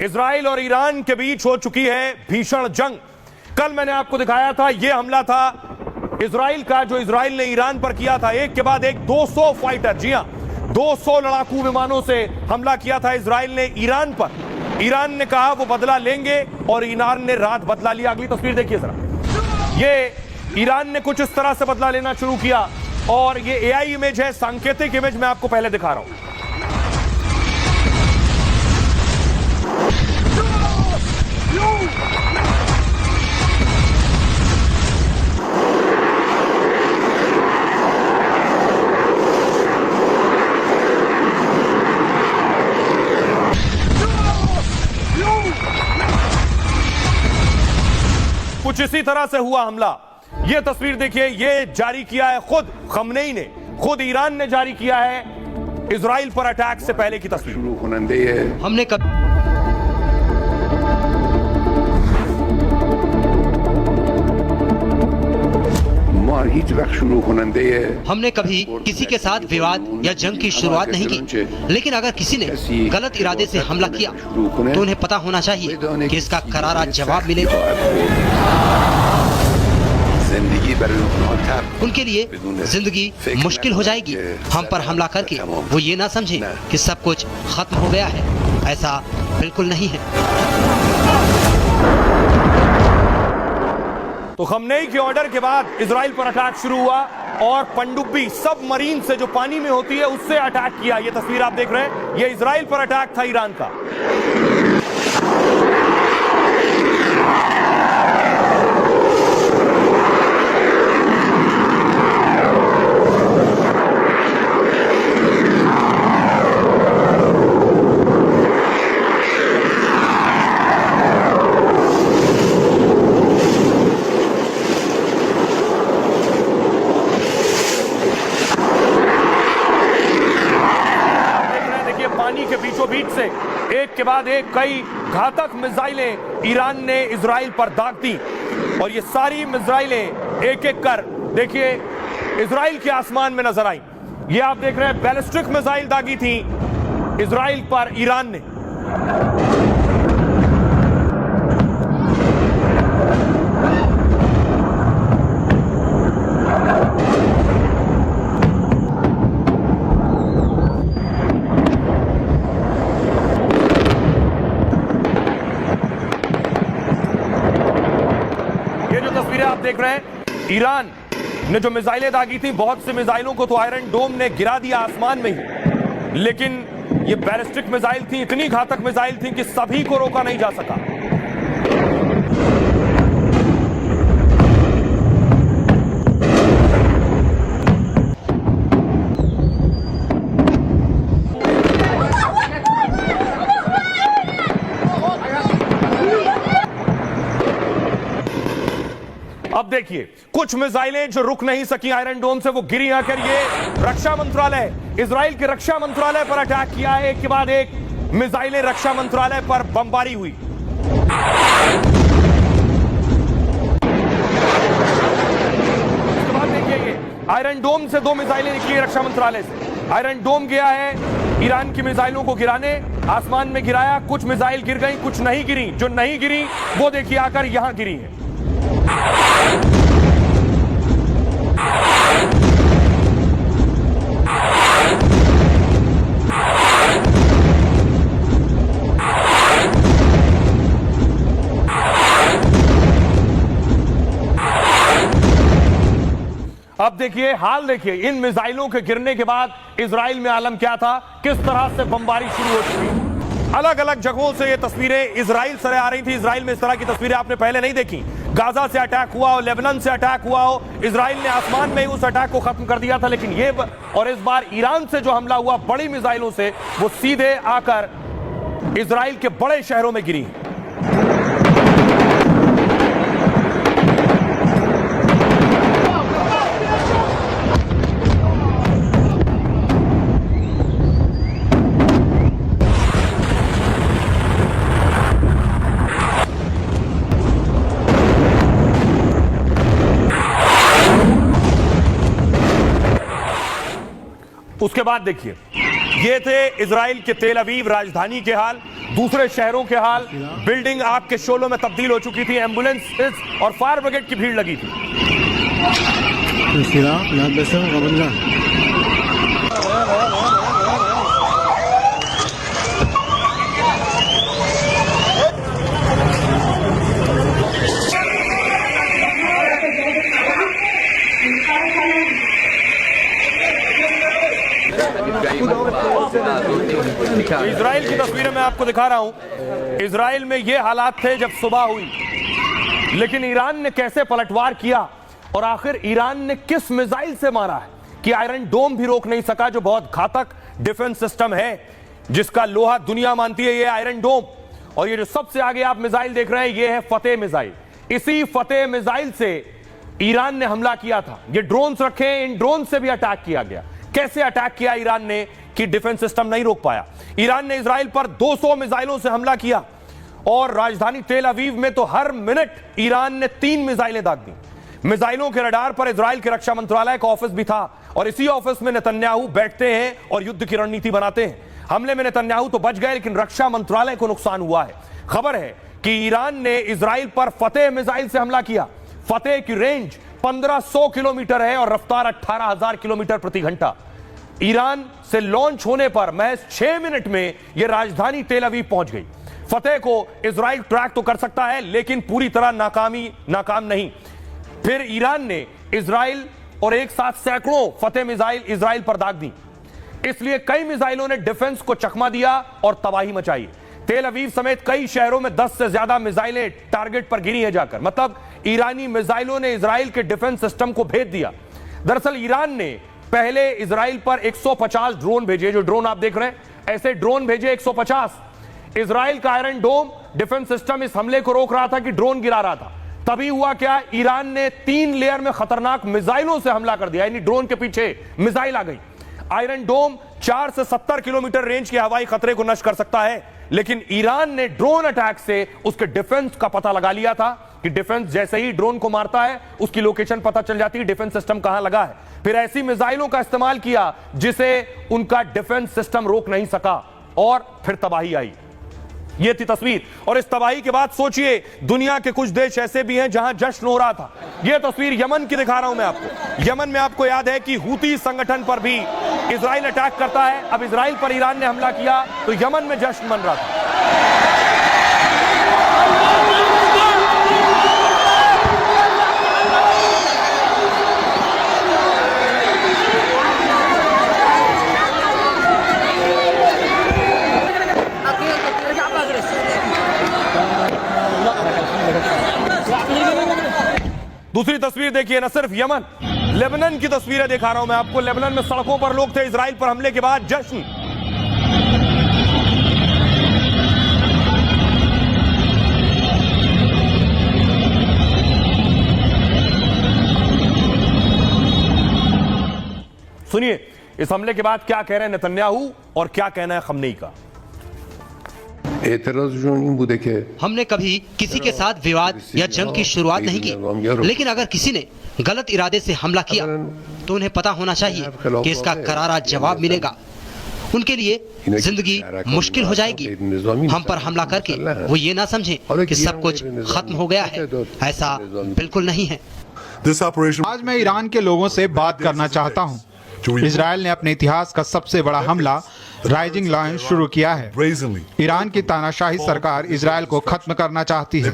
Israel और Iran के बीच हो चुकी है भीषण जंग। कल मैंने आपको दिखाया था, यह हमला था इजराइल का, जो इजराइल ने ईरान पर किया था। एक के बाद एक 200 फाइटर, जी हां, 200 लड़ाकू विमानों से हमला किया था इजराइल ने ईरान पर। ईरान ने कहा वो बदला लेंगे और ईरान ने रात बदला लिया। अगली तस्वीर देखिए जरा। ये ईरान ने कुछ इस तरह से बदला लेना शुरू किया और ये एआई इमेज है, सांकेतिक इमेज मैं आपको पहले दिखा रहा हूं। कुछ इसी तरह से हुआ हमला। यह तस्वीर देखिए, यह जारी किया है खुद खमनेई ने, खुद ईरान ने जारी किया है इजराइल पर अटैक से पहले की तस्वीर। हमने कभी किसी के साथ विवाद या जंग की शुरुआत नहीं की, लेकिन अगर किसी ने गलत इरादे से हमला किया तो उन्हें पता होना चाहिए कि इसका करारा जवाब मिलेगा। उनके लिए जिंदगी मुश्किल हो जाएगी। हम पर हमला करके वो ये ना समझे कि सब कुछ खत्म हो गया है, ऐसा बिल्कुल नहीं है। तो खमनेई के ऑर्डर के बाद इजराइल पर अटैक शुरू हुआ और पनडुब्बी सबमरीन से, जो पानी में होती है, उससे अटैक किया। ये तस्वीर आप देख रहे हैं, ये इजराइल पर अटैक था ईरान का। पानी के बीचों बीच से एक के बाद एक कई घातक मिसाइलें ईरान ने इजराइल पर दाग दी और ये सारी मिसाइलें एक एक कर देखिए इजराइल के आसमान में नजर आई। ये आप देख रहे हैं, बैलिस्टिक मिसाइल दागी थी इजराइल पर ईरान ने। आप देख रहे हैं, ईरान ने जो मिसाइलें दागी थी, बहुत सी मिसाइलों को तो आयरन डोम ने गिरा दिया आसमान में ही, लेकिन ये बैलिस्टिक मिसाइल थी, इतनी घातक मिसाइल थी कि सभी को रोका नहीं जा सका। अब देखिए, कुछ मिसाइलें जो रुक नहीं सकी आयरन डोम से, वो गिरी आकर ये रक्षा मंत्रालय, इजराइल के रक्षा मंत्रालय पर अटैक किया है। एक के बाद एक मिसाइलें रक्षा मंत्रालय पर बमबारी हुई। उसके बाद देखिए, ये आयरन डोम से 2 मिसाइलें निकली रक्षा मंत्रालय से। आयरन डोम गया है ईरान की मिसाइलों को गिराने, आसमान में गिराया। कुछ मिसाइल गिर गई, कुछ नहीं गिरी। जो नहीं गिरी वो देखिए आकर यहां गिरी है। अब देखिए, हाल देखिए, इन मिसाइलों के गिरने के बाद इजराइल में आलम क्या था, किस तरह से बमबारी शुरू हो चुकी है। अलग अलग जगहों से ये तस्वीरें इजराइल से आ रही थी। इजराइल में इस तरह की तस्वीरें आपने पहले नहीं देखी। गाजा से अटैक हुआ हो, लेबनान से अटैक हुआ हो, इजराइल ने आसमान में ही उस अटैक को खत्म कर दिया था। लेकिन ये और इस बार ईरान से जो हमला हुआ बड़ी मिसाइलों से, वो सीधे आकर इजराइल के बड़े शहरों में गिरी। उसके बाद देखिए, ये थे इजराइल के तेल अवीव राजधानी के हाल। दूसरे शहरों के हाल, बिल्डिंग आग के शोलों में तब्दील हो चुकी थी, एम्बुलेंस और फायर ब्रिगेड की भीड़ लगी थी। इजराइल की तस्वीरें मैं आपको दिखा रहा हूं। इजराइल में ये हालात थे जब सुबह हुई, लेकिन ईरान ने कैसे पलटवार किया और आखिर ईरान ने किस मिसाइल से मारा है कि आयरन डोम भी रोक नहीं सका, जो बहुत घातक डिफेंस सिस्टम है जिसका लोहा दुनिया मानती है, ये आयरन डोम। और ये जो सबसे आगे आप मिसाइल देख रहे हैं, ये है फतेह मिसाइल। इसी फतेह मिसाइल से ईरान ने हमला किया था। ये ड्रोन्स रखे हैं, इन ड्रोन से भी अटैक किया गया। कैसे अटैक किया ईरान ने कि डिफेंस सिस्टम नहीं रोक पाया। ईरान ने इजराइल पर 200 मिसाइलों से हमला किया और राजधानी तेल अवीव में तो हर मिनट ईरान ने 3 मिसाइलें दाग दी। मिसाइलों के रडार पर इजराइल के रक्षा मंत्रालय का ऑफिस भी था और इसी ऑफिस में नेतन्याहू बैठते हैं और युद्ध की रणनीति बनाते हैं। हमले में नेतन्याहू तो बच गए, लेकिन रक्षा मंत्रालय को नुकसान हुआ है। खबर है कि ईरान ने इजराइल पर फतेह मिसाइल से हमला किया। फतेह की रेंज 1500 किलोमीटर है और रफ्तार 18,000 किलोमीटर प्रति घंटा। ईरान से लॉन्च होने पर महज 6 मिनट में यह राजधानी तेल अवीव पहुंच गई। फतेह को इजराइल ट्रैक तो कर सकता है, लेकिन पूरी तरह नाकाम नहीं। फिर ईरान ने इजराइल और एक साथ सैकड़ों फतेह मिसाइल इजराइल पर दाग दी। इसलिए कई मिसाइलों ने डिफेंस को चकमा दिया और तबाही मचाई। तेल अवीव समेत कई शहरों में 10 से ज्यादा मिसाइलें टारगेट पर गिरी है जाकर। मतलब ईरानी मिसाइलों ने इजराइल के डिफेंस सिस्टम को भेद दिया। दरअसल ईरान ने पहले इजराइल पर 150 ड्रोन भेजे, जो ड्रोन आप देख रहे हैं, ऐसे ड्रोन भेजे 150। इजराइल का आयरन डोम डिफेंस सिस्टम इस हमले को रोक रहा था कि ड्रोन गिरा रहा था। तभी हुआ क्या, ईरान ने 3 लेयर में खतरनाक मिसाइलों से हमला कर दिया, यानी ड्रोन के पीछे मिसाइल आ गई। आयरन डोम 4 से 70 किलोमीटर रेंज के हवाई खतरे को नष्ट कर सकता है, लेकिन ईरान ने ड्रोन अटैक से उसके डिफेंस का पता लगा लिया था कि डिफेंस जैसे ही ड्रोन को मारता है उसकी लोकेशन पता चल जाती है, डिफेंस सिस्टम कहां लगा है। फिर ऐसी मिसाइलों का इस्तेमाल किया जिसे उनका डिफेंस सिस्टम रोक नहीं सका और फिर तबाही आई। यह थी तस्वीर। और इस तबाही के बाद सोचिए, दुनिया के कुछ देश ऐसे भी हैं जहां जश्न हो रहा था। यह तस्वीर यमन की दिखा रहा हूं मैं आपको। यमन में आपको याद है कि हूती संगठन पर भी इजराइल अटैक करता है। अब इजराइल पर ईरान ने हमला किया तो यमन में जश्न मन रहा था। दूसरी तस्वीर देखिए, न सिर्फ यमन, लेबनान की तस्वीरें दिखा रहा हूं मैं आपको। लेबनान में सड़कों पर लोग थे इजराइल पर हमले के बाद जश्न। सुनिए इस हमले के बाद क्या कह रहे हैं नेतन्याहू और क्या कहना है खमनेई का। हमने कभी किसी के साथ विवाद या जंग की शुरुआत नहीं की, लेकिन अगर किसी ने गलत इरादे से हमला किया तो उन्हें पता होना चाहिए कि इसका करारा जवाब मिलेगा। उनके लिए जिंदगी मुश्किल हो जाएगी। हम पर हमला करके वो ये ना समझें कि सब कुछ खत्म हो गया है। ऐसा बिल्कुल नहीं है। आज मैं ईरान के लोगों से बात करना चाहता हूँ। इजराइल ने अपने इतिहास का सबसे बड़ा हमला राइजिंग लायन शुरू किया है। ईरान की तानाशाही सरकार इजराइल को खत्म करना चाहती है।